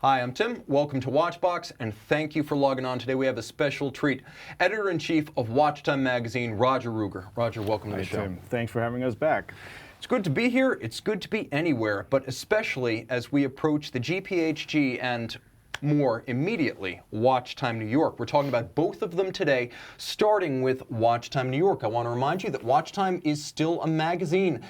Hi, I'm Tim. Welcome to Watchbox, and thank you for logging on. Today we have a special treat. Editor-in-Chief of WatchTime Magazine, Roger Ruegger. Roger, welcome to the show. Tim. Thanks for having us back. It's good to be here. It's good to be anywhere, but especially as we approach the GPHG and more immediately, WatchTime New York. We're talking about both of them today, starting with WatchTime New York. I want to remind you that WatchTime is still a magazine.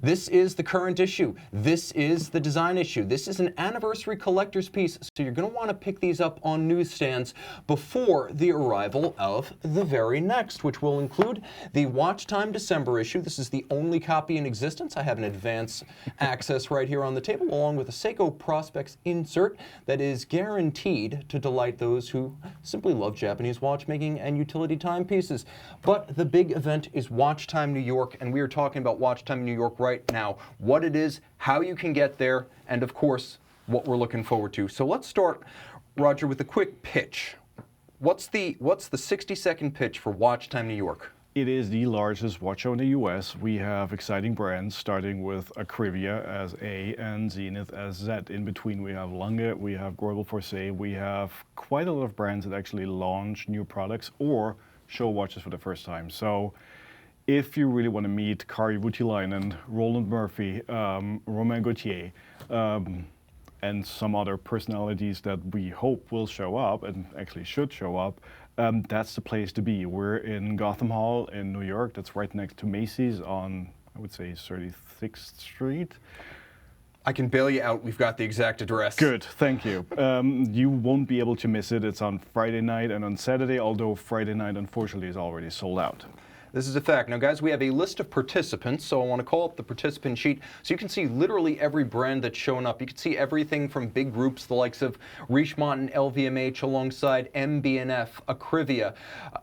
This is the current issue. This is the design issue. This is an anniversary collector's piece, so you're going to want to pick these up on newsstands before the arrival of the very next, which will include the WatchTime December issue. This is the only copy in existence. I have an advance access right here on the table, along with a Seiko Prospex insert that is guaranteed to delight those who simply love Japanese watchmaking and utility timepieces. But the big event is WatchTime New York, and we are talking about WatchTime New York right now. What it is, how you can get there, and of course, what we're looking forward to. So let's start, Roger, with a quick pitch. What's the 60-second pitch for WatchTime New York? It is the largest watch show in the US. We have exciting brands, starting with Akrivia as A and Zenith as Z. In between we have Lange, we have Greubel Forsey, we have quite a lot of brands that actually launch new products or show watches for the first time. So if you really want to meet Kari Voutilainen, Roland Murphy, Romain Gauthier, and some other personalities that we hope will show up and actually should show up, that's the place to be. We're in Gotham Hall in New York. That's right next to Macy's on, I would say, 36th Street. I can bail you out. We've got the exact address. Good, thank you. You won't be able to miss it. It's on Friday night and on Saturday, although Friday night, unfortunately, is already sold out. This is a fact. Now, guys, we have a list of participants, so I want to call up the participant sheet so you can see literally every brand that's shown up. You can see everything from big groups, the likes of Richemont and LVMH, alongside MB&F, Akrivia,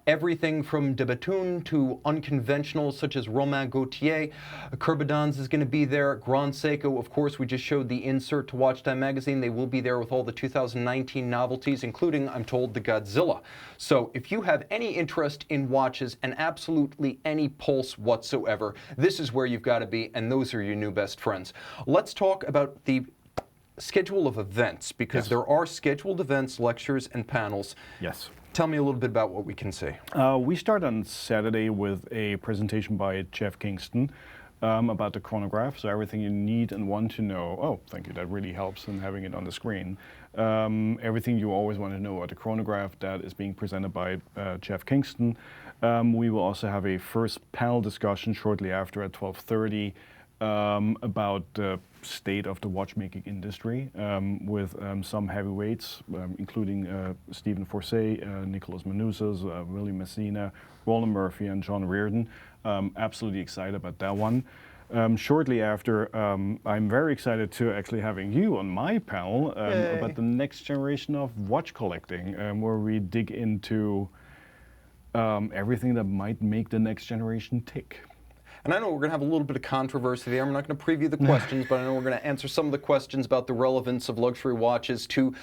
everything from de Bethune to unconventionals such as Romain Gauthier. Kurbadans is going to be there. Grand Seiko, of course, we just showed the insert to WatchTime Magazine. They will be there with all the 2019 novelties, including, I'm told, the Godzilla. So if you have any interest in watches and absolutely any pulse whatsoever, this is where you've got to be, and those are your new best friends. Let's talk about the schedule of events, because Yes. there are scheduled events, lectures, and panels. Yes. Tell me a little bit about what we can see. We start on Saturday with a presentation by Jeff Kingston about the chronograph, so everything you need and want to know. Oh, thank you, that really helps in having it on the screen. Everything you always want to know about the chronograph, that is being presented by Jeff Kingston. We will also have a first panel discussion shortly after at 12:30 about the state of the watchmaking industry with some heavyweights, including Stephen Forsey, Nicholas Manuzas, William Messina, Roland Murphy, and John Reardon. Absolutely excited about that one. Shortly after, I'm very excited to actually having you on my panel about the next generation of watch collecting, where we dig into everything that might make the next generation tick. And I know we're going to have a little bit of controversy there. I'm not going to preview the questions, but I know we're going to answer some of the questions about the relevance of luxury watches to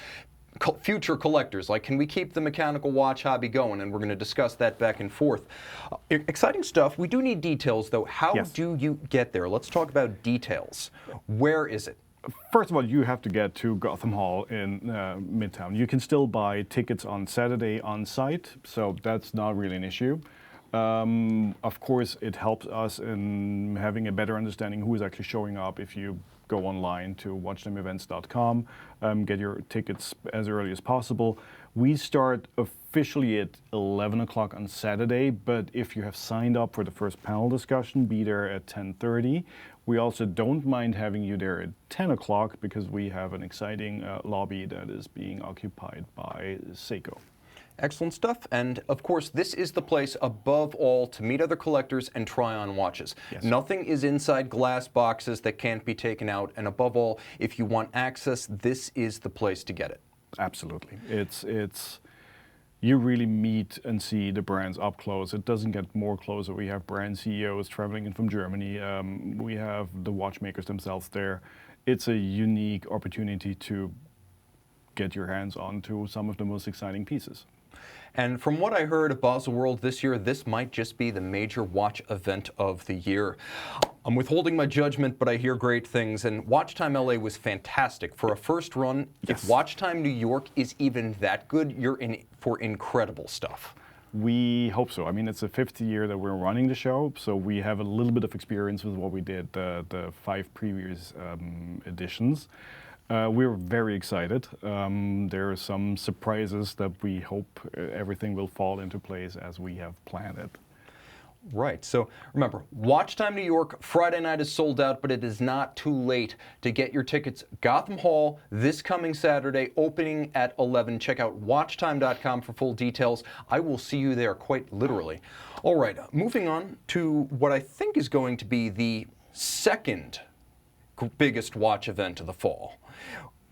future collectors. Like, can we keep the mechanical watch hobby going? And we're going to discuss that back and forth. Exciting stuff. We do need details, though. How Yes. do you get there? Let's talk about details. Where is it? First of all, you have to get to Gotham Hall in Midtown. You can still buy tickets on Saturday on site, so that's not really an issue. Of course, it helps us in having a better understanding who is actually showing up if you go online to watchtimeevents.com, get your tickets as early as possible. We start officially at 11 o'clock on Saturday, but if you have signed up for the first panel discussion, be there at 10:30. We also don't mind having you there at 10 o'clock because we have an exciting lobby that is being occupied by Seiko. Excellent stuff. And of course, this is the place above all to meet other collectors and try on watches. Yes. Nothing is inside glass boxes that can't be taken out. And above all, if you want access, this is the place to get it. Absolutely. It's you really meet and see the brands up close. It doesn't get more closer. We have brand CEOs traveling in from Germany. We have the watchmakers themselves there. It's a unique opportunity to get your hands onto some of the most exciting pieces. And from what I heard at Basel World this year, this might just be the major watch event of the year. I'm withholding my judgment, but I hear great things. And WatchTime LA was fantastic. For a first run, Yes. if WatchTime New York is even that good, you're in for incredible stuff. We hope so. I mean, it's the 5th year that we're running the show, so we have a little bit of experience with what we did the 5 previous editions. We're very excited. There are some surprises that we hope everything will fall into place as we have planned it. Right. So remember, WatchTime New York, Friday night is sold out, but it is not too late to get your tickets. Gotham Hall this coming Saturday, opening at 11. Check out watchtime.com for full details. I will see you there, quite literally. All right, moving on to what I think is going to be the second biggest watch event of the fall,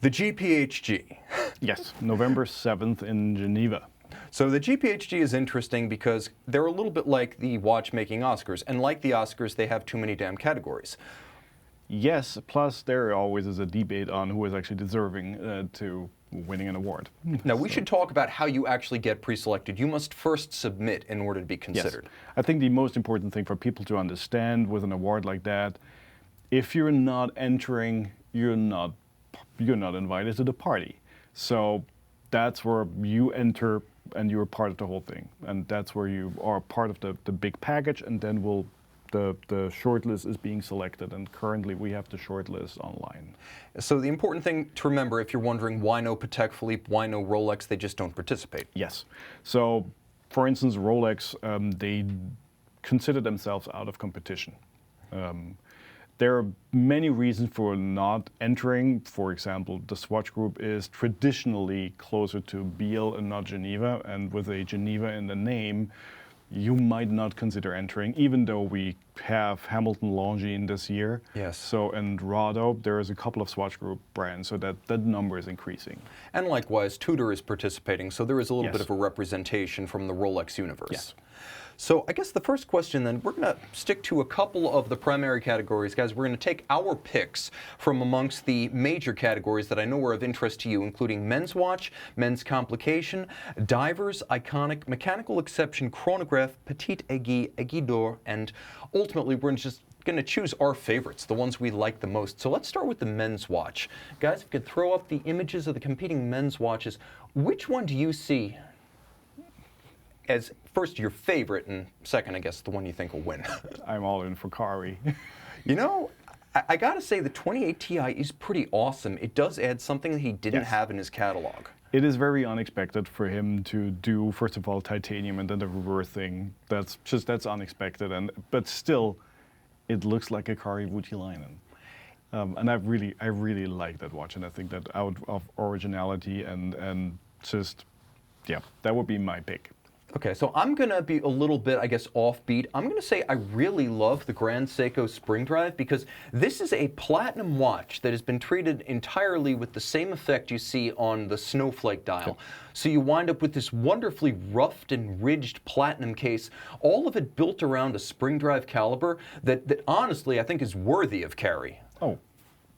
the GPHG. Yes, November 7th in Geneva. So the GPHG is interesting because they're a little bit like the watchmaking Oscars, and like the Oscars, they have too many damn categories. Yes, plus there always is a debate on who is actually deserving to winning an award. Now, we should talk about how you actually get pre-selected. You must first submit in order to be considered. Yes. I think the most important thing for people to understand with an award like that, if you're not entering, you're not invited to the party. So that's where you enter and you're part of the whole thing. And that's where you are part of the big package, and then the shortlist is being selected, and currently we have the shortlist online. So the important thing to remember, if you're wondering why no Patek Philippe, why no Rolex, they just don't participate. Yes. So, for instance, Rolex, they consider themselves out of competition. There are many reasons for not entering. For example, the Swatch Group is traditionally closer to Biel and not Geneva, and with a Geneva in the name, you might not consider entering, even though we have Hamilton Longines this year. Yes. So, and Rado, there is a couple of Swatch Group brands, so that number is increasing. And likewise, Tudor is participating, so there is a little Yes. bit of a representation from the Rolex universe. Yes. So I guess the first question then, we're going to stick to a couple of the primary categories. Guys, we're going to take our picks from amongst the major categories that I know are of interest to you, including men's watch, men's complication, divers, iconic, mechanical exception, chronograph, petite aiguille, aiguille d'or, and ultimately we're just going to choose our favorites, the ones we like the most. So let's start with the men's watch. Guys, if you could throw up the images of the competing men's watches, which one do you see as first your favorite, and second, I guess, the one you think will win? I'm all in for Kari. You know, I gotta say the 28 Ti is pretty awesome. It does add something that he didn't Yes. have in his catalog. It is very unexpected for him to do, first of all, titanium and then the reverse thing. That's unexpected, but still, it looks like a Kari Voutilainen. And I really like that watch, and I think that out of originality and just, yeah, that would be my pick. Okay, so I'm gonna be a little bit, I guess, offbeat. I'm gonna say I really love the Grand Seiko Spring Drive because this is a platinum watch that has been treated entirely with the same effect you see on the Snowflake dial. Yep. So you wind up with this wonderfully roughed and ridged platinum case, all of it built around a Spring Drive caliber that honestly I think is worthy of Kari. Oh,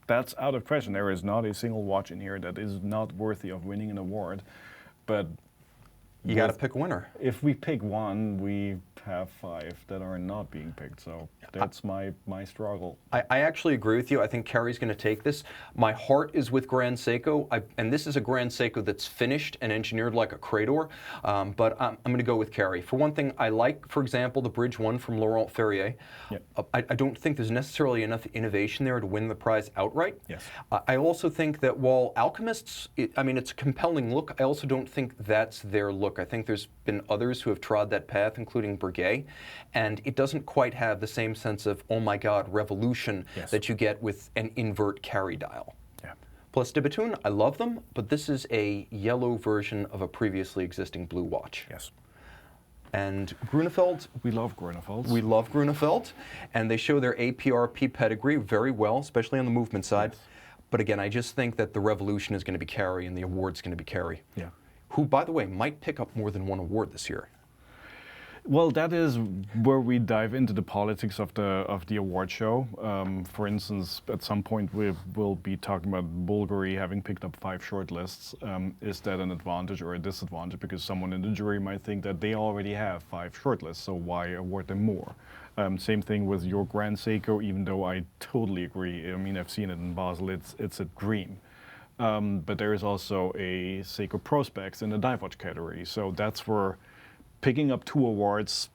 that's out of question. There is not a single watch in here that is not worthy of winning an award, but You gotta pick a winner. if we pick one, we have 5 that are not being picked, so that's my struggle. I actually agree with you. I think Kari's going to take this. My heart is with Grand Seiko, and this is a Grand Seiko that's finished and engineered like a Crador, but I'm going to go with Kari. For one thing, I like, for example, the Bridge 1 from Laurent Ferrier. Yep. I don't think there's necessarily enough innovation there to win the prize outright. Yes. I also think that while Alchemists, it's a compelling look, I also don't think that's their look. I think there's been others who have trod that path, including Breguet, and it doesn't quite have the same sense of, oh my God, revolution Yes. that you get with an invert Kari dial. Yeah. Plus de Bethune, I love them, but this is a yellow version of a previously existing blue watch. Yes. And Grunefeld, We love Grunefeld. we love Grunefeld, and they show their APRP pedigree very well, especially on the movement side. Yes. But again, I just think that the revolution is going to be Kari and the award's going to be Kari. Yeah. Who, by the way, might pick up more than one award this year. Well, that is where we dive into the politics of the award show. For instance, at some point we will be talking about Bulgari having picked up 5 shortlists. Is that an advantage or a disadvantage? Because someone in the jury might think that they already have 5 shortlists, so why award them more? Same thing with your Grand Seiko, even though I totally agree. I mean, I've seen it in Basel, it's a dream. But there is also a Seiko Prospex in the dive watch category, so that's where picking up 2 awards.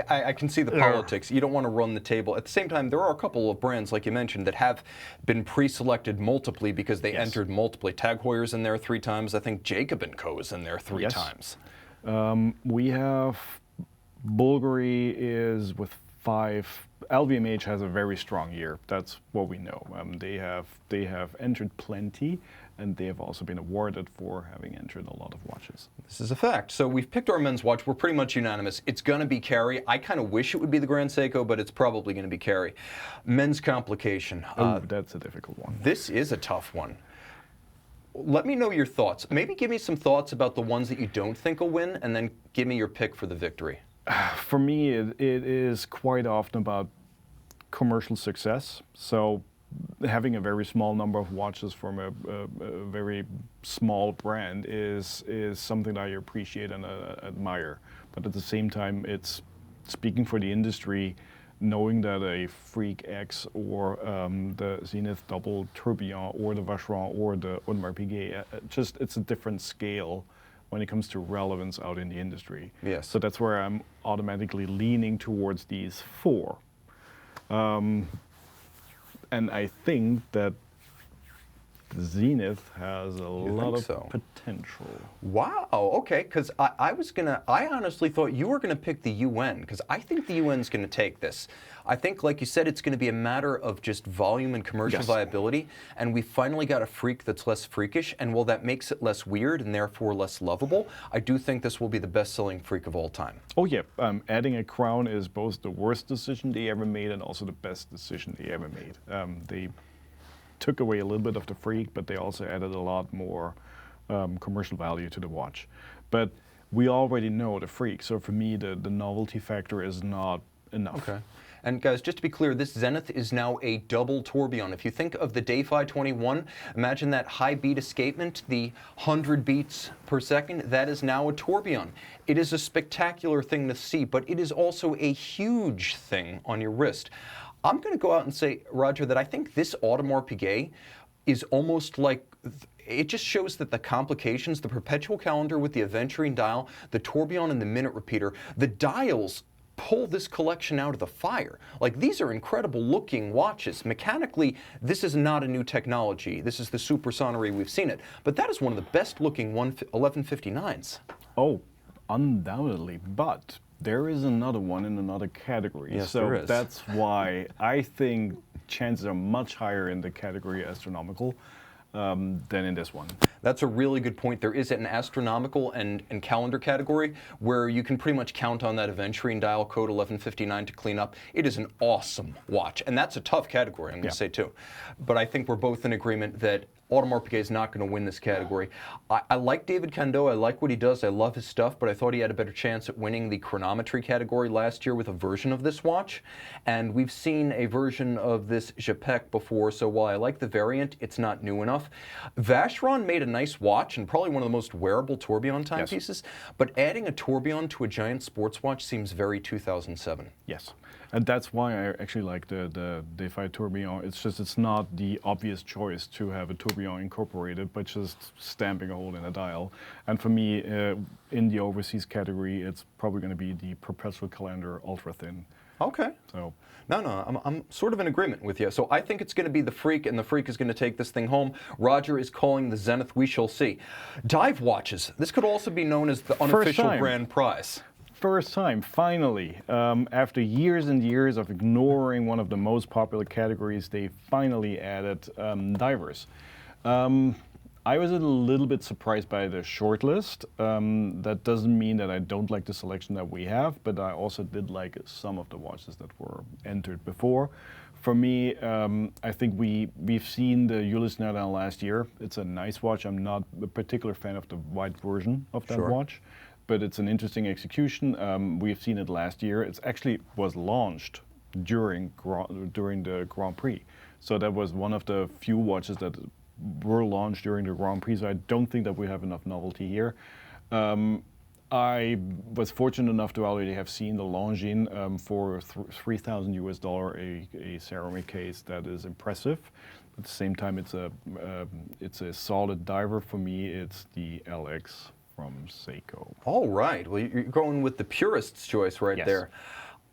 I can see the politics. You don't want to run the table. At the same time, there are a couple of brands, like you mentioned, that have been pre-selected multiply because they entered multiply. TAG Heuer's in there 3 times. I think Jacob & Co. is in there 3 times. We have Bulgari is with 5. LVMH has a very strong year. That's what we know. They have entered plenty, and they have also been awarded for having entered a lot of watches. This is a fact. So we've picked our men's watch. We're pretty much unanimous. It's going to be Kari. I kind of wish it would be the Grand Seiko, but it's probably going to be Kari. Men's complication. That's a difficult one. This is a tough one. Let me know your thoughts. Maybe give me some thoughts about the ones that you don't think will win, and then give me your pick for the victory. For me, it is quite often about commercial success. So having a very small number of watches from a very small brand is something that I appreciate and admire. But at the same time, it's speaking for the industry, knowing that a Freak X or the Zenith Double Tourbillon or the Vacheron or the Audemars Piguet, it's a different scale when it comes to relevance out in the industry. Yes. So that's where I'm automatically leaning towards these 4. And I think that the Zenith has a lot of potential. Wow, okay, because I honestly thought you were going to pick the UN, because I think the UN's going to take this. I think, like you said, it's going to be a matter of just volume and commercial viability, and we finally got a Freak that's less freakish, and while that makes it less weird and therefore less lovable, I do think this will be the best-selling Freak of all time. Oh yeah, adding a crown is both the worst decision they ever made and also the best decision they ever made. They took away a little bit of the Freak, but they also added a lot more commercial value to the watch. But we already know the Freak, so for me the novelty factor is not enough. Okay. And guys, just to be clear, this Zenith is now a double tourbillon. If you think of the Day-Fi 21, imagine that high beat escapement, the 100 beats per second, that is now a tourbillon. It is a spectacular thing to see, but it is also a huge thing on your wrist. I'm going to go out and say, Roger, that I think this Audemars Piguet is almost like, it just shows that the complications, the perpetual calendar with the aventurine dial, the tourbillon and the minute repeater, the dials pull this collection out of the fire. Like, these are incredible looking watches. Mechanically, this is not a new technology. This is the supersonnery, we've seen it. But that is one of the best looking 1159s. Oh, undoubtedly, but there is another one in another category. Yes, so there is. That's why I think chances are much higher in the category astronomical than in this one. That's a really good point. There is an astronomical and calendar category where you can pretty much count on that aventurine dial code 1159 to clean up. It is an awesome watch, and that's a tough category, I'm going to say too. But I think we're both in agreement that Audemars Piguet is not going to win this category. I like David Kando. I like what he does. I love his stuff, but I thought he had a better chance at winning the chronometry category last year with a version of this watch. And we've seen a version of this JPEG before, so while I like the variant, it's not new enough. Vacheron made a nice watch and probably one of the most wearable tourbillon timepieces, but adding a tourbillon to a giant sports watch seems very 2007. Yes. And that's why I actually like the Day-Fi tourbillon. It's just, it's not the obvious choice to have a tourbillon incorporated, but just stamping a hole in a dial. And for me, in the overseas category, it's probably going to be the perpetual calendar ultra thin. Okay. So. No, I'm sort of in agreement with you. So I think it's going to be the Freak, and the Freak is going to take this thing home. Roger is calling the Zenith. We shall see. Dive watches. This could also be known as the unofficial grand prize. First time, finally, after years and years of ignoring one of the most popular categories, they finally added divers. I was a little bit surprised by the shortlist. That doesn't mean that I don't like the selection that we have, but I also did like some of the watches that were entered before. For me, I think we've seen the Ulysse Nardin last year. It's a nice watch. I'm not a particular fan of the white version of that watch. but it's an interesting execution. We've seen it last year. It actually was launched during the Grand Prix. So that was one of the few watches that were launched during the Grand Prix. So I don't think that we have enough novelty here. I was fortunate enough to already have seen the Longines for $3,000 a ceramic case that is impressive. At the same time, it's a solid diver for me. It's the LX from Seiko. All right. Well, you're going with the purist's choice right there.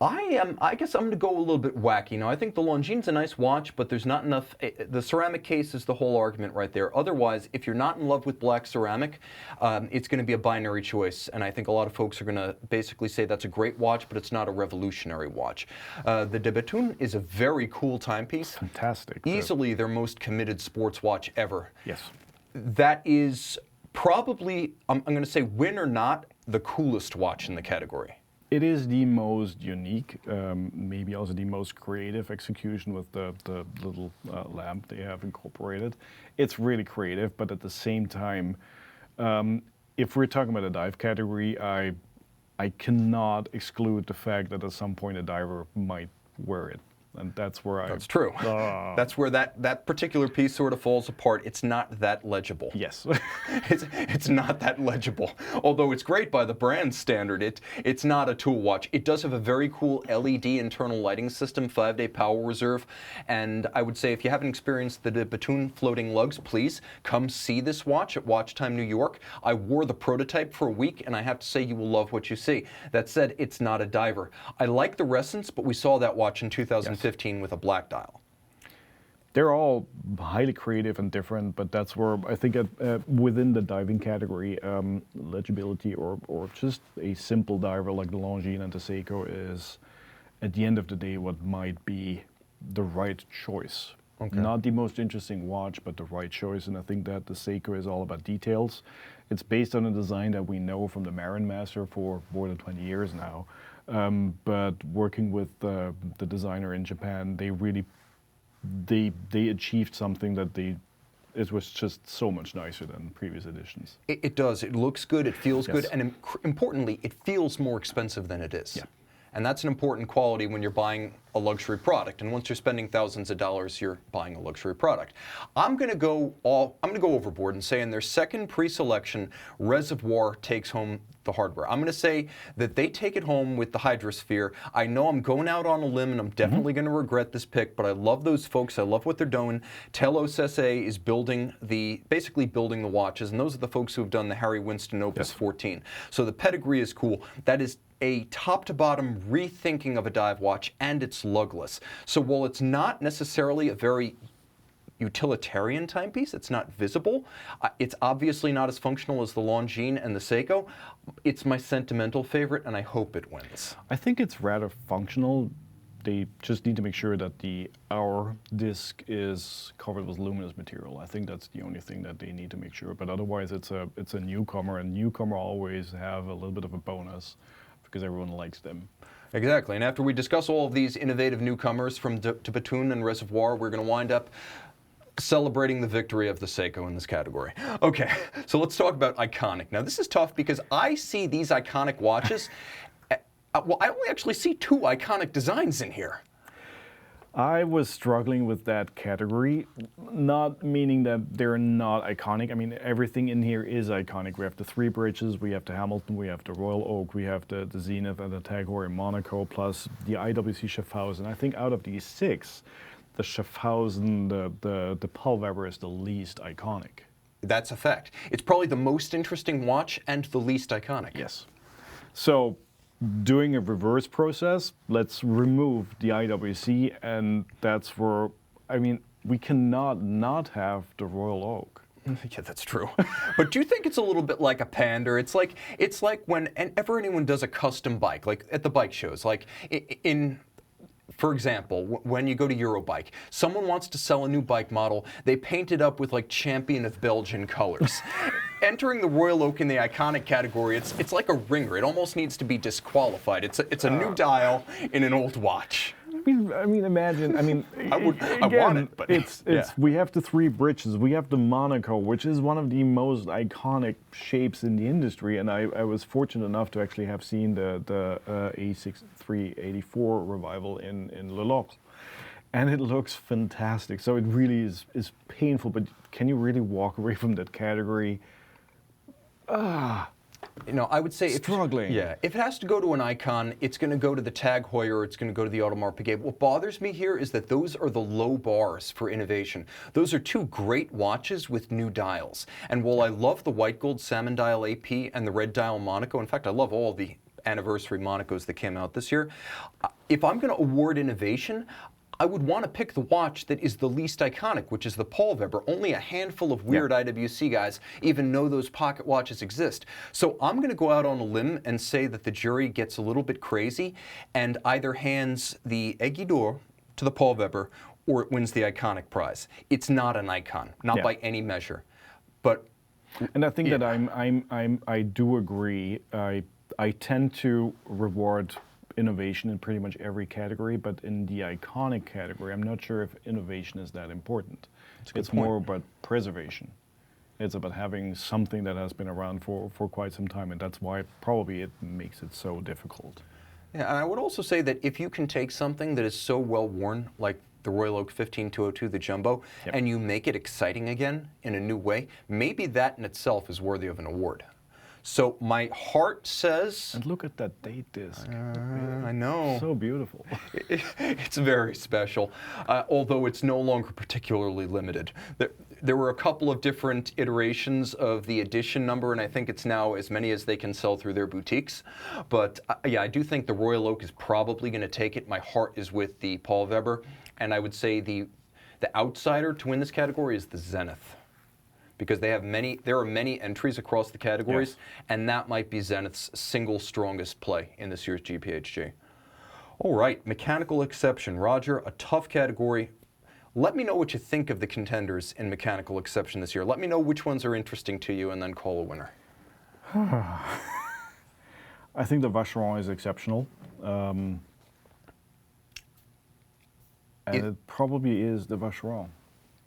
I guess I'm going to go a little bit wacky. Now, I think the Longine's a nice watch, but there's not enough. The ceramic case is the whole argument right there. Otherwise, if you're not in love with black ceramic, it's going to be a binary choice. And I think a lot of folks are going to basically say that's a great watch, but it's not a revolutionary watch. The De Bethune is a very cool timepiece. Fantastic. Easily their most committed sports watch ever. Yes. That is probably, I'm going to say, win or not, the coolest watch in the category. It is the most unique, maybe also the most creative execution with the little lamp they have incorporated. It's really creative, but at the same time, if we're talking about a dive category, I cannot exclude the fact that at some point a diver might wear it. And that's where That's true. That's where that particular piece sort of falls apart. It's not that legible. Yes. it's not that legible. Although it's great by the brand standard, it's not a tool watch. It does have a very cool LED internal lighting system, 5-day power reserve. And I would say if you haven't experienced the De Bethune floating lugs, please come see this watch at WatchTime New York. I wore the prototype for a week, and I have to say you will love what you see. That said, it's not a diver. I like the Resonance, but we saw that watch in 2015 with a black dial. They're all highly creative and different, but that's where I think within the diving category, legibility or just a simple diver like the Longines and the Seiko is, at the end of the day, what might be the right choice. Okay. Not the most interesting watch, but the right choice. And I think that the Seiko is all about details. It's based on a design that we know from the Marin Master for more than 20 years now. But working with the designer in Japan, they really they achieved something that it was just so much nicer than previous editions. It does. It looks good. It feels good, and importantly, it feels more expensive than it is. Yeah. And that's an important quality when you're buying a luxury product. And once you're spending thousands of dollars, you're buying a luxury product. I'm going to go overboard and say in their second pre-selection, Reservoir takes home the hardware. I'm going to say that they take it home with the Hydrosphere. I know I'm going out on a limb, and I'm definitely going to regret this pick, but I love those folks. I love what they're doing. Telos SA is basically building the watches, and those are the folks who have done the Harry Winston Opus 14. So the pedigree is cool. That is a top-to-bottom rethinking of a dive watch, and it's lugless. So while it's not necessarily a very utilitarian timepiece, it's not visible, it's obviously not as functional as the Longines and the Seiko, it's my sentimental favorite, and I hope it wins. I think it's rather functional. They just need to make sure that the hour disc is covered with luminous material. I think that's the only thing that they need to make sure. But otherwise, it's a newcomer, and newcomer always have a little bit of a bonus because everyone likes them. Exactly, and after we discuss all of these innovative newcomers from De Bethune and Reservoir, we're going to wind up celebrating the victory of the Seiko in this category. Okay, so let's talk about iconic. Now this is tough because I see these iconic watches, well, I only actually see two iconic designs in here. I was struggling with that category, not meaning that they're not iconic. I mean, everything in here is iconic. We have the three bridges, we have the Hamilton, we have the Royal Oak, we have the Zenith and the TAG Heuer in Monaco, plus the IWC Schaffhausen. I think out of these six, the Schaffhausen, the Paul Weber is the least iconic. That's a fact. It's probably the most interesting watch and the least iconic. Yes. So, doing a reverse process, let's remove the IWC, and that's where, I mean, we cannot not have the Royal Oak. Yeah, that's true. But do you think it's a little bit like a pander? It's like whenever anyone does a custom bike, like at the bike shows, like for example, when you go to Eurobike, someone wants to sell a new bike model, they paint it up with like Champion of Belgian colors. Entering the Royal Oak in the iconic category, it's like a ringer. It almost needs to be disqualified. It's a new dial in an old watch. I mean, imagine. I mean, I want it, but we have the three bridges. We have the Monaco, which is one of the most iconic shapes in the industry. And I was fortunate enough to actually have seen the A6384 revival in Le Locle. And it looks fantastic. So it really is painful. But can you really walk away from that category? You know, I would say struggling. If it has to go to an icon, it's going to go to the TAG Heuer, it's going to go to the Audemars Piguet. What bothers me here is that those are the low bars for innovation. Those are two great watches with new dials. And while I love the white gold salmon dial AP and the red dial Monaco, in fact, I love all the anniversary Monacos that came out this year, if I'm going to award innovation, I would want to pick the watch that is the least iconic, which is the Paul Weber. Only a handful of weird IWC guys even know those pocket watches exist. So I'm going to go out on a limb and say that the jury gets a little bit crazy and either hands the Aiguille d'Or to the Paul Weber or it wins the iconic prize. It's not an icon, not by any measure. But and I think that I do agree. I tend to reward innovation in pretty much every category, but in the iconic category, I'm not sure if innovation is that important. It's more about preservation. It's about having something that has been around for quite some time, and that's why probably it makes it so difficult. Yeah, and I would also say that if you can take something that is so well worn, like the Royal Oak 15202, the Jumbo, and you make it exciting again in a new way, maybe that in itself is worthy of an award. So my heart says... And look at that date disc. I know. So beautiful. It's very special, although it's no longer particularly limited. There were a couple of different iterations of the edition number, and I think it's now as many as they can sell through their boutiques. But yeah, I do think the Royal Oak is probably going to take it. My heart is with the Paul Weber, and I would say the outsider to win this category is the Zenith, because there are many entries across the categories, and that might be Zenith's single strongest play in this year's GPHG. All right, mechanical exception. Roger, a tough category. Let me know what you think of the contenders in mechanical exception this year. Let me know which ones are interesting to you, and then call a winner. I think the Vacheron is exceptional. And it probably is the Vacheron.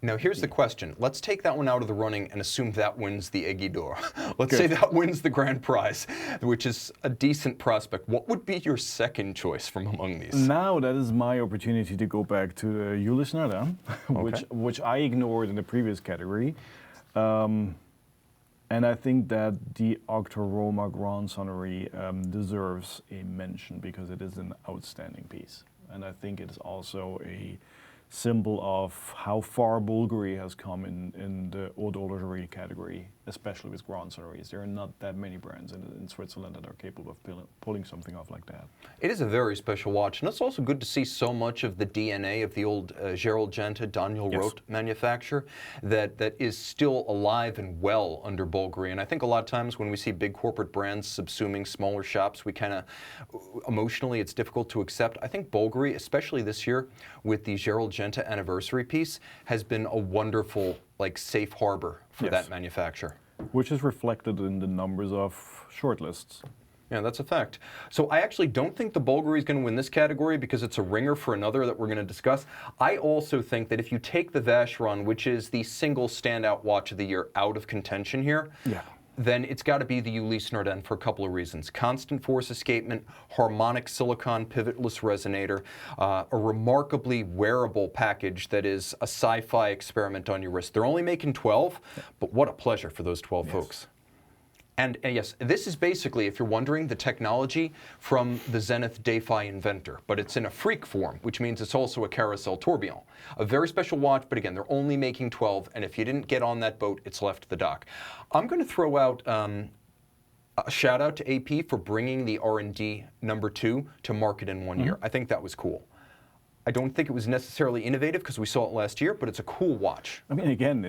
Now here's the question. Let's take that one out of the running and assume that wins the Aiguille d'Or. Let's say that wins the grand prize, which is a decent prospect. What would be your second choice from among these? Now that is my opportunity to go back to the Ulysse Nardin, which I ignored in the previous category. And I think that the Octoroma Grand Sonnerie deserves a mention because it is an outstanding piece. And I think it is also a symbol of how far Bulgari has come in the haute horlogerie category, especially with Grand Sonneries. There are not that many brands in Switzerland that are capable of pulling something off like that. It is a very special watch, and it's also good to see so much of the DNA of the old Gerald Genta, Daniel Roth manufacture that is still alive and well under Bulgari. And I think a lot of times when we see big corporate brands subsuming smaller shops, we kind of, emotionally, it's difficult to accept. I think Bulgari, especially this year with the Gerald Genta anniversary piece, has been a wonderful, safe harbor for that manufacturer. Which is reflected in the numbers of shortlists. Yeah, that's a fact. So I actually don't think the Bulgari is going to win this category because it's a ringer for another that we're going to discuss. I also think that if you take the Vacheron, which is the single standout watch of the year, out of contention here, then it's got to be the Ulysse Nardin for a couple of reasons. Constant force escapement, harmonic silicon pivotless resonator, a remarkably wearable package that is a sci-fi experiment on your wrist. They're only making 12, but what a pleasure for those 12 folks. And yes, this is basically, if you're wondering, the technology from the Zenith Defy Inventor, but it's in a freak form, which means it's also a carousel tourbillon. A very special watch, but again, they're only making 12, and if you didn't get on that boat, it's left the dock. I'm going to throw out a shout out to AP for bringing the R&D #2 to market in 1 year. I think that was cool. I don't think it was necessarily innovative because we saw it last year, but it's a cool watch. I mean, again,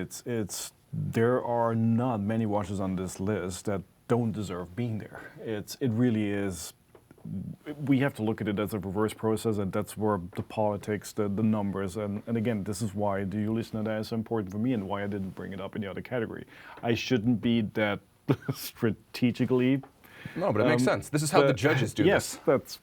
there are not many watches on this list that don't deserve being there. It really is. We have to look at it as a reverse process, and that's where the politics, the numbers, and again, this is why the Ulysse Nardin is so important for me and why I didn't bring it up in the other category. I shouldn't be that strategically. No, but it makes sense. This is how the judges do this. Yes,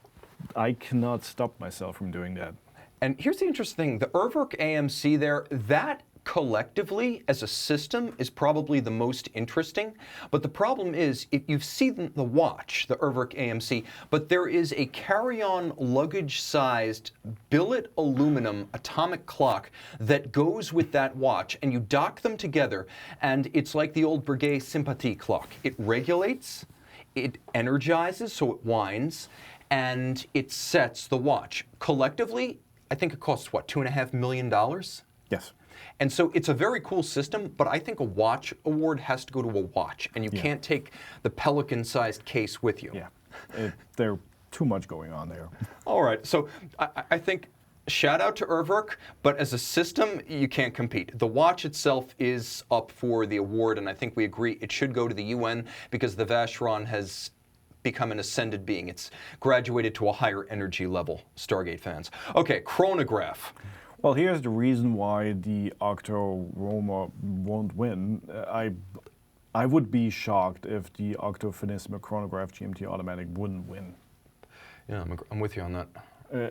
I cannot stop myself from doing that. And here's the interesting thing, the Urwerk AMC there, that collectively as a system is probably the most interesting. But the problem is, if you've seen the watch, the Urwerk AMC, but there is a carry-on luggage-sized billet aluminum atomic clock that goes with that watch, and you dock them together, and it's like the old Breguet Sympathie clock. It regulates, it energizes, so it winds, and it sets the watch. Collectively, I think it costs, what, $2.5 million? Yes. And so it's a very cool system, but I think a watch award has to go to a watch, and you can't take the Pelican-sized case with you. Yeah, there's too much going on there. All right, so I think shout out to Urwerk, but as a system, you can't compete. The watch itself is up for the award, and I think we agree it should go to the UN because the Vacheron has become an ascended being. It's graduated to a higher energy level, Stargate fans. Okay, Chronograph. Well, here's the reason why the Octo Roma won't win. I would be shocked if the Octo Finissima Chronograph GMT Automatic wouldn't win. Yeah, I'm with you on that.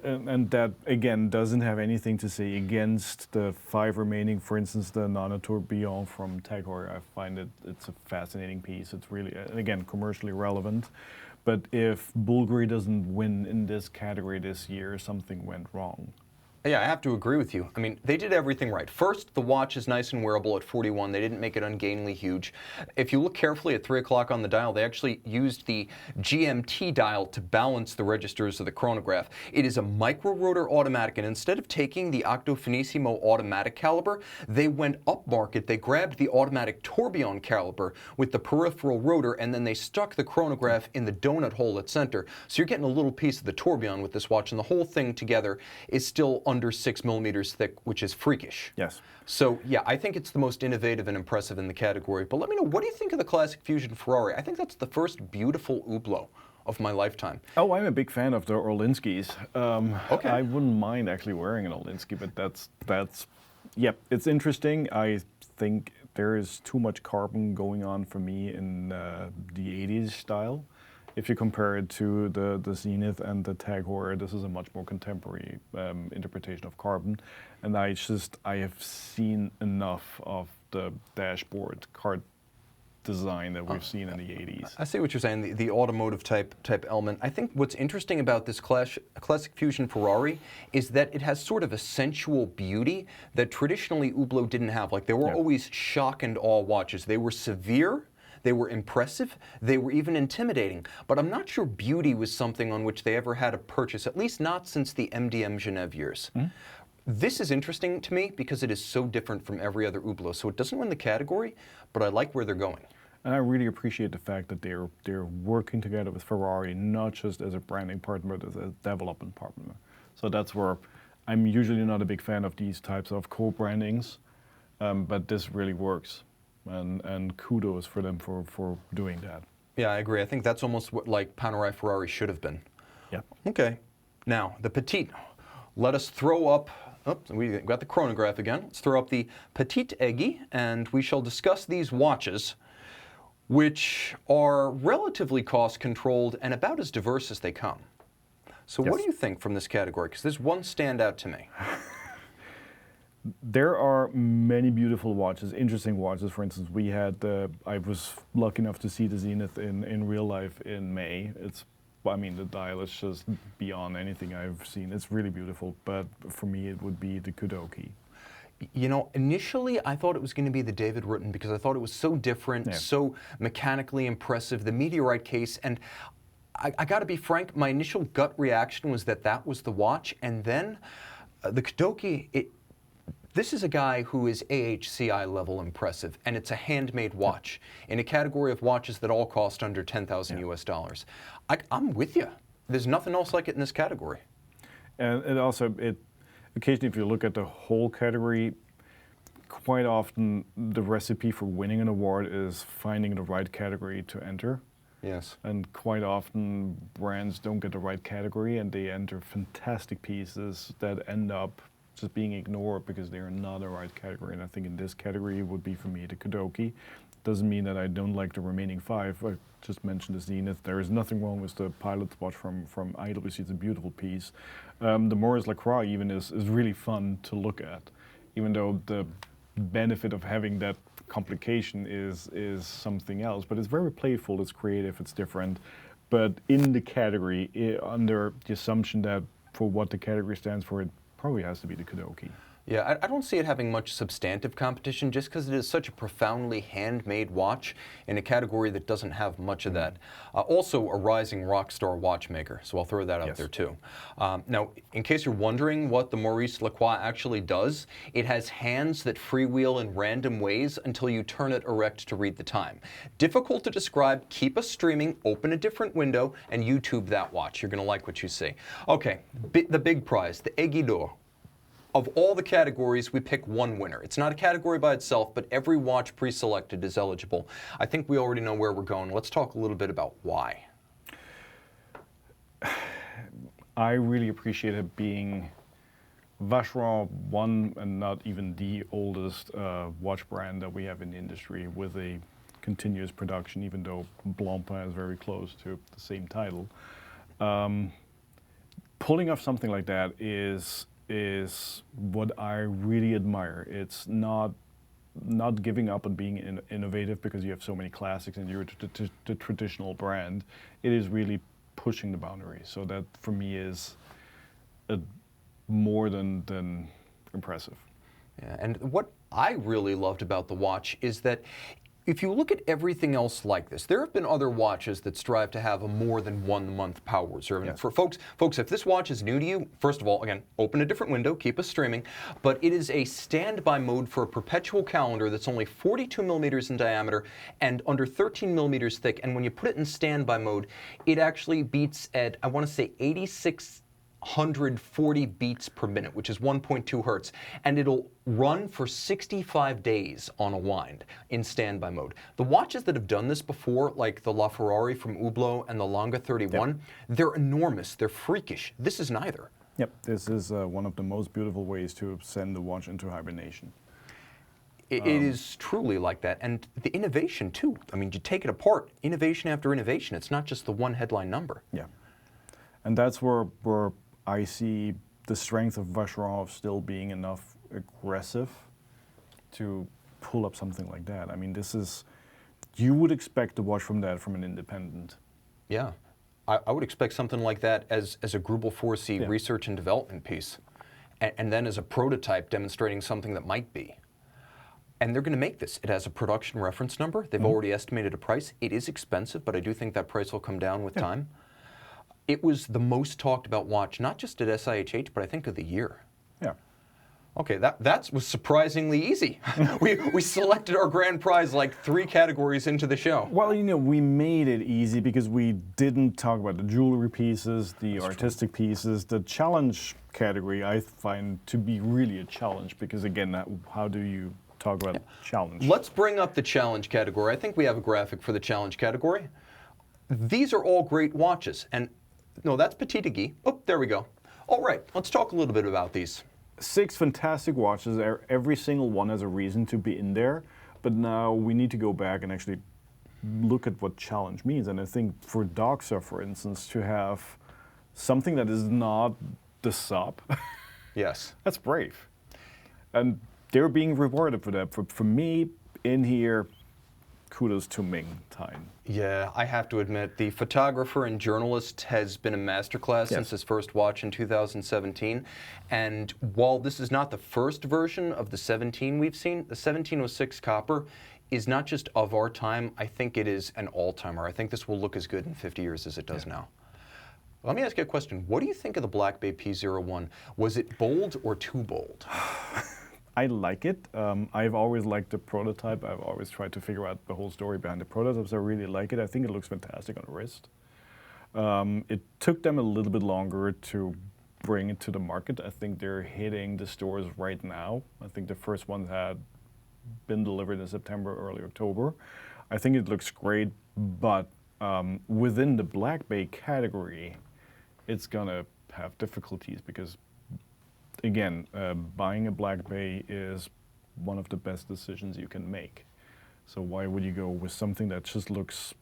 And that, again, doesn't have anything to say against the 5 remaining. For instance, the Nana Tourbillon from TAG Heuer. I find it's a fascinating piece. It's really, again, commercially relevant. But if Bulgari doesn't win in this category this year, something went wrong. Yeah, I have to agree with you. I mean, they did everything right. First, the watch is nice and wearable at 41. They didn't make it ungainly huge. If you look carefully at 3 o'clock on the dial, they actually used the GMT dial to balance the registers of the chronograph. It is a micro-rotor automatic, and instead of taking the Octo Finissimo automatic caliber, they went upmarket. They grabbed the automatic tourbillon caliber with the peripheral rotor, and then they stuck the chronograph in the donut hole at center. So you're getting a little piece of the tourbillon with this watch, and the whole thing together is still under 6 millimeters thick, which is freakish. Yes. So yeah, I think it's the most innovative and impressive in the category. But let me know, what do you think of the Classic Fusion Ferrari? I think that's the first beautiful Hublot of my lifetime. Oh, I'm a big fan of the Orlinskis. Okay. I wouldn't mind actually wearing an Orlinsky, but that's yep, it's interesting. I think there is too much carbon going on for me in the 80s style. If you compare it to the Zenith and the TAG Heuer, this is a much more contemporary interpretation of carbon. And I have seen enough of the dashboard card design that we've seen in the 80s. I see what you're saying, the automotive type element. I think what's interesting about this Classic Fusion Ferrari is that it has sort of a sensual beauty that traditionally Hublot didn't have. Like, they were always shock and awe watches. They were severe, they were impressive, they were even intimidating, but I'm not sure beauty was something on which they ever had a purchase, at least not since the MDM Geneve years. Mm-hmm. This is interesting to me because it is so different from every other Hublot, so it doesn't win the category, but I like where they're going. And I really appreciate the fact that they're working together with Ferrari, not just as a branding partner, but as a development partner. So that's where I'm usually not a big fan of these types of co-brandings, but this really works. And kudos for them for doing that. Yeah, I agree. I think that's almost what like Panerai Ferrari should have been. Yeah. Okay. Now, the Petite. Let us throw up, we got the chronograph again. Let's throw up the Petite Aiguille, and we shall discuss these watches, which are relatively cost-controlled and about as diverse as they come. So what do you think from this category? Because there's one standout to me. There are many beautiful watches, interesting watches. For instance, I was lucky enough to see the Zenith in real life in May. The dial is just beyond anything I've seen. It's really beautiful, but for me it would be the Kudoki. You know, initially I thought it was going to be the David Rutten because I thought it was so different, so mechanically impressive, the meteorite case, and I got to be frank, my initial gut reaction was that was the watch, and then the Kudoki, this is a guy who is AHCI level impressive, and it's a handmade watch in a category of watches that all cost under 10,000 US dollars. I'm with you. There's nothing else like it in this category. And also, occasionally if you look at the whole category, quite often the recipe for winning an award is finding the right category to enter. Yes. And quite often brands don't get the right category and they enter fantastic pieces that end up just being ignored because they're not the right category. And I think in this category it would be for me the Kudoki. Doesn't mean that I don't like the remaining 5. I just mentioned the Zenith. There is nothing wrong with the pilot's watch from IWC. It's a beautiful piece. The Maurice Lacroix even is really fun to look at, even though the benefit of having that complication is something else. But it's very playful, it's creative, it's different. But in the category, under the assumption that for what the category stands for, it probably has to be the Kudoki. Yeah, I don't see it having much substantive competition just because it is such a profoundly handmade watch in a category that doesn't have much of that. Also a rising rock star watchmaker, so I'll throw that out there too. Now, in case you're wondering what the Maurice Lacroix actually does, it has hands that freewheel in random ways until you turn it erect to read the time. Difficult to describe, keep us streaming, open a different window, and YouTube that watch. You're going to like what you see. Okay, the big prize, the Aiguille d'Or. Of all the categories, we pick one winner. It's not a category by itself, but every watch pre-selected is eligible. I think we already know where we're going. Let's talk a little bit about why. I really appreciate it being Vacheron, one and not even the oldest watch brand that we have in the industry with a continuous production, even though Blancpain is very close to the same title. Pulling off something like that is what I really admire. It's not giving up on being innovative because you have so many classics and you're the traditional brand. It is really pushing the boundaries. So that for me is more than impressive. Yeah, and what I really loved about the watch is that if you look at everything else like this, there have been other watches that strive to have a more than 1 month power reserve. Yes. For folks, if this watch is new to you, first of all, again, open a different window, keep us streaming, but it is a standby mode for a perpetual calendar that's only 42 millimeters in diameter and under 13 millimeters thick. And when you put it in standby mode, it actually beats at, I want to say, 8,640 beats per minute, which is 1.2 hertz, and it'll run for 65 days on a wind in standby mode. The watches that have done this before, like the La Ferrari from Hublot and the Lange 31, they're enormous, they're freakish. This is neither. Yep, this is one of the most beautiful ways to send the watch into hibernation. It is truly like that, and the innovation too. I mean, you take it apart, innovation after innovation. It's not just the one headline number. Yeah, and that's where I see the strength of Vacheron of still being enough aggressive to pull up something like that. I mean, this is, you would expect to watch from an independent. Yeah, I would expect something like that as a Grubel 4C research and development piece, and then as a prototype demonstrating something that might be. And they're going to make this. It has a production reference number. They've already estimated a price. It is expensive, but I do think that price will come down with time. It was the most talked about watch, not just at SIHH, but I think of the year. Yeah. Okay, that was surprisingly easy. we selected our grand prize like 3 categories into the show. Well, you know, we made it easy because we didn't talk about the jewelry pieces, the artistic pieces. The challenge category I find to be really a challenge because, again, how do you talk about challenge? Let's bring up the challenge category. I think we have a graphic for the challenge category. These are all great watches, and no, that's Petite Aiguille. Oh, there we go. All right, let's talk a little bit about these. 6 fantastic watches. Every single one has a reason to be in there, but now we need to go back and actually look at what challenge means. And I think for Doxa, for instance, to have something that is not the sub, yes, that's brave. And they're being rewarded for that. For me, in here, kudos to Ming Tyne. Yeah, I have to admit, the photographer and journalist has been a masterclass since his first watch in 2017. And while this is not the first version of the 17 we've seen, the 1706 copper is not just of our time, I think it is an all-timer. I think this will look as good in 50 years as it does now. Let me ask you a question. What do you think of the Black Bay P01? Was it bold or too bold? I like it. I've always liked the prototype. I've always tried to figure out the whole story behind the prototypes. I really like it. I think it looks fantastic on the wrist. It took them a little bit longer to bring it to the market. I think they're hitting the stores right now. I think the first ones had been delivered in September, early October. I think it looks great, but within the Black Bay category, it's gonna have difficulties because again, buying a Black Bay is one of the best decisions you can make. So why would you go with something that just looks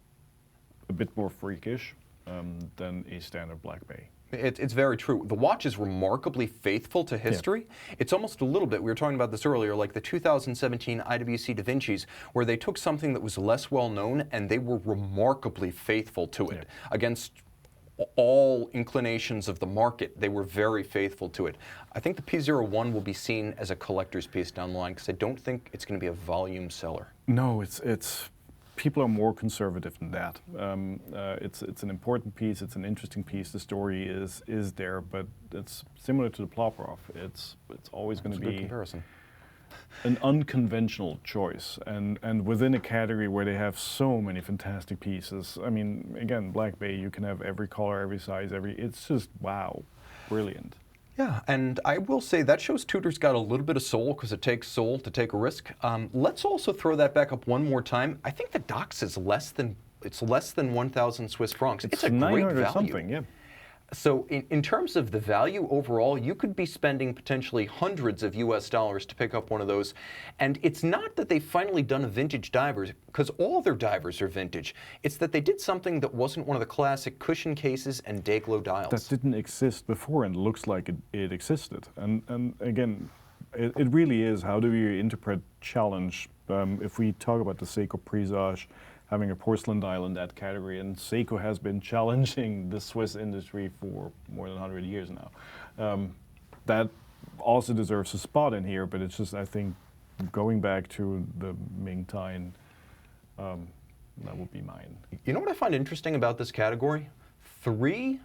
a bit more freakish than a standard Black Bay? It's very true. The watch is remarkably faithful to history. Yeah. It's almost a little bit, we were talking about this earlier, like the 2017 IWC Da Vinci's, where they took something that was less well known and they were remarkably faithful to it. Yeah. Against all inclinations of the market, they were very faithful to it. I think the P01 will be seen as a collector's piece down the line because I don't think it's going to be a volume seller. No, it's people are more conservative than that. It's an important piece. It's an interesting piece. The story is there, but it's similar to the Ploprov. It's always going to be a good comparison. An unconventional choice, and within a category where they have so many fantastic pieces. I mean, again, Black Bay, you can have every color, every size, it's just wow, brilliant. Yeah, and I will say that shows Tudor's got a little bit of soul because it takes soul to take a risk. Let's also throw that back up one more time. I think the Dox is less than 1,000 Swiss francs. It's a great value. Something, yeah. So in terms of the value overall, you could be spending potentially hundreds of US dollars to pick up one of those. And it's not that they've finally done a vintage diver, because all their divers are vintage. It's that they did something that wasn't one of the classic cushion cases and Dayglow dials. That didn't exist before and looks like it existed. And again, it really is, how do you interpret challenge? If we talk about the Seiko Presage, having a porcelain dial in that category, and Seiko has been challenging the Swiss industry for more than 100 years now. That also deserves a spot in here, but it's just, I think, going back to the Ming Tine, that would be mine. You know what I find interesting about this category? 3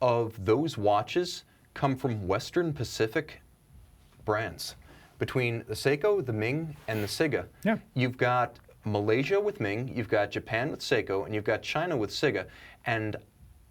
of those watches come from Western Pacific brands. Between the Seiko, the Ming, and the Siga, yeah. You've got Malaysia with Ming, you've got Japan with Seiko, and you've got China with Siga. And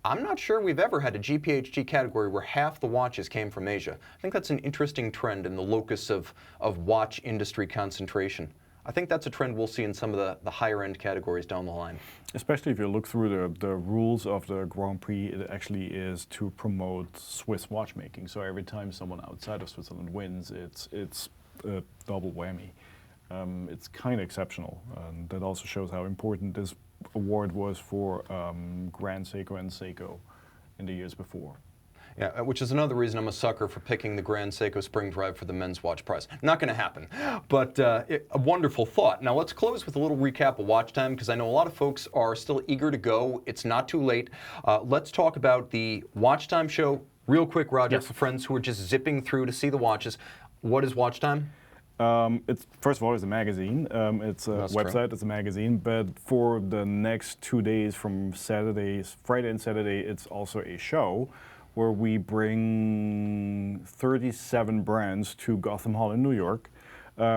I'm not sure we've ever had a GPHG category where half the watches came from Asia. I think that's an interesting trend in the locus of watch industry concentration. I think that's a trend we'll see in some of the higher end categories down the line. Especially if you look through the rules of the Grand Prix, it actually is to promote Swiss watchmaking. So every time someone outside of Switzerland wins, it's a double whammy. It's kind of exceptional, and that also shows how important this award was for Grand Seiko and Seco in the years before. Yeah, which is another reason I'm a sucker for picking the Grand Seiko Spring Drive for the men's watch prize. Not going to happen, but a wonderful thought. Now let's close with a little recap of watch time, because I know a lot of folks are still eager to go. It's not too late. Let's talk about the Watch Time show real quick, Roger, yes. For friends who are just zipping through to see the watches. What is Watch Time? It's, first of all, it's a magazine. It's a website, true. It's a magazine, but for the next 2 days from Friday and Saturday, it's also a show where we bring 37 brands to Gotham Hall in New York.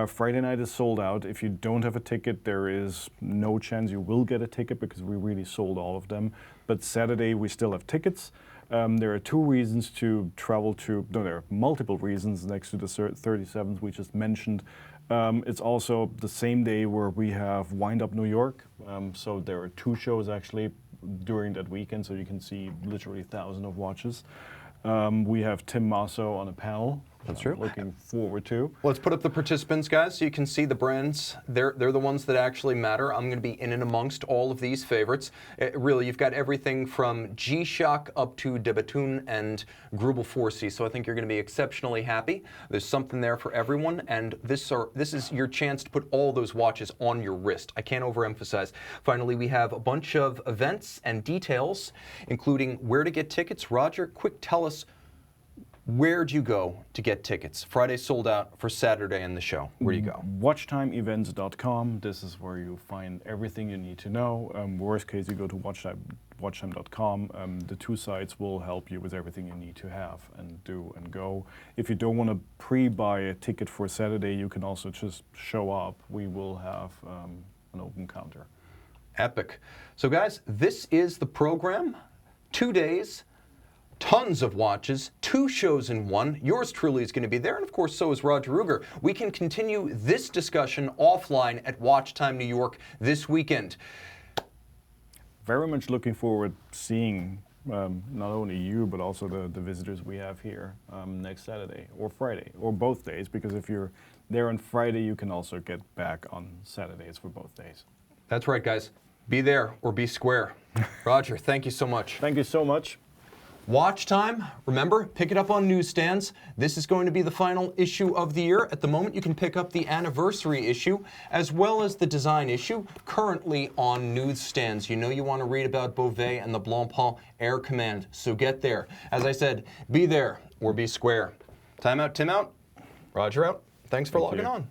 Friday night is sold out. If you don't have a ticket, there is no chance you will get a ticket because we really sold all of them. But Saturday, we still have tickets. There are 2 reasons to travel to, no, there are multiple reasons next to the 37th we just mentioned. It's also the same day where we have Wind Up New York. So there are 2 shows actually during that weekend, so you can see literally thousands of watches. We have Tim Mosso on a panel. That's true. Looking forward to. Let's put up the participants, guys, so you can see the brands. They're the ones that actually matter. I'm going to be in and amongst all of these favorites. Really, you've got everything from G-Shock up to De Bethune and Grubel 4C, so I think you're going to be exceptionally happy. There's something there for everyone, and this is your chance to put all those watches on your wrist. I can't overemphasize. Finally, we have a bunch of events and details, including where to get tickets. Roger, quick tell us, where'd you go to get tickets? Friday sold out, for Saturday and the show. Where do you go? WatchTimeEvents.com. This is where you find everything you need to know. Worst case, you go to WatchTime.com. The 2 sites will help you with everything you need to have and do and go. If you don't want to pre-buy a ticket for Saturday, you can also just show up. We will have an open counter. Epic. So guys, this is the program. 2 days. Tons of watches, 2 shows in 1. Yours truly is going to be there, and of course so is Roger Ruegger. We can continue this discussion offline at WatchTime New York this weekend. Very much looking forward to seeing not only you, but also the visitors we have here next Saturday or Friday, or both days, because if you're there on Friday, you can also get back on Saturdays for both days. That's right, guys. Be there or be square. Roger, thank you so much. Thank you so much. Watch Time, remember, pick it up on newsstands. This is going to be the final issue of the year. At the moment, you can pick up the anniversary issue as well as the design issue currently on newsstands. You know you want to read about Beauvais and the Blancpain Air Command, so get there. As I said, be there or be square. Time out, Tim out. Roger out. Thanks for logging on.